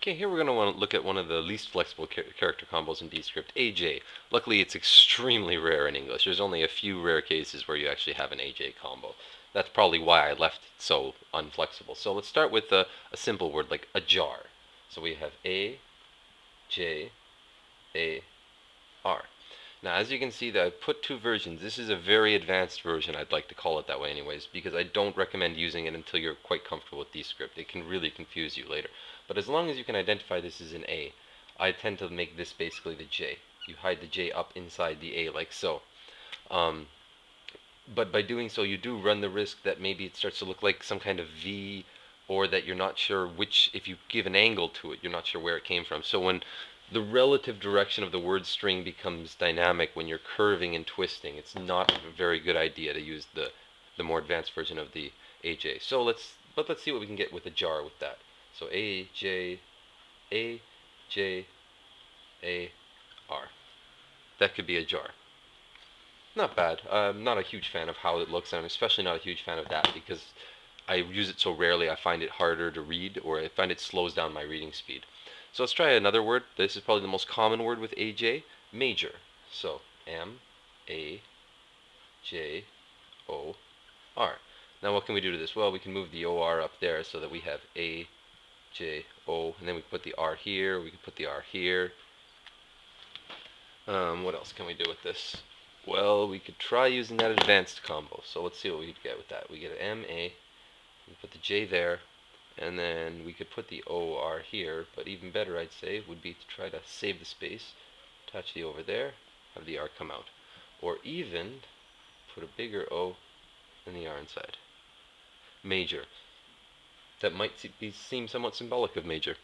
Okay, here we're going to want to look at one of the least flexible character combos in Descript, AJ. Luckily, it's extremely rare in English. There's only a few rare cases where you actually have an AJ combo. That's probably why I left it so unflexible. So let's start with a simple word like ajar. So we have A, J, A, R. Now, as you can see, that I've put two versions. This is a very advanced version, I'd like to call it that way anyways, because I don't recommend using it until you're quite comfortable with Descript. It can really confuse you later. But as long as you can identify this as an A, I tend to make this basically the J. You hide the J up inside the A like so. But by doing so, you do run the risk that maybe it starts to look like some kind of V, or that you're not sure which, if you give an angle to it, you're not sure where it came from. So when the relative direction of the word string becomes dynamic when you're curving and twisting, it's not a very good idea to use the more advanced version of the AJ. So let's see what we can get with a jar with that. So A, J, A, J, A, R. That could be a jar. Not bad. I'm not a huge fan of how it looks, and I'm especially not a huge fan of that because I use it so rarely I find it harder to read, or I find it slows down my reading speed. So let's try another word. This is probably the most common word with AJ, major. So M, A, J, O, R. Now what can we do to this? Well, we can move the OR up there so that we have A, J, O, and then we can put the R here, we can put the R here. What else can we do with this? Well, we could try using that advanced combo. So let's see what we get with that. We get an MA, we put the J there, and then we could put the OR here, but even better I'd say would be to try to save the space, touch the over there, have the R come out. Or even put a bigger O and the R inside. Major. That might seem somewhat symbolic of major.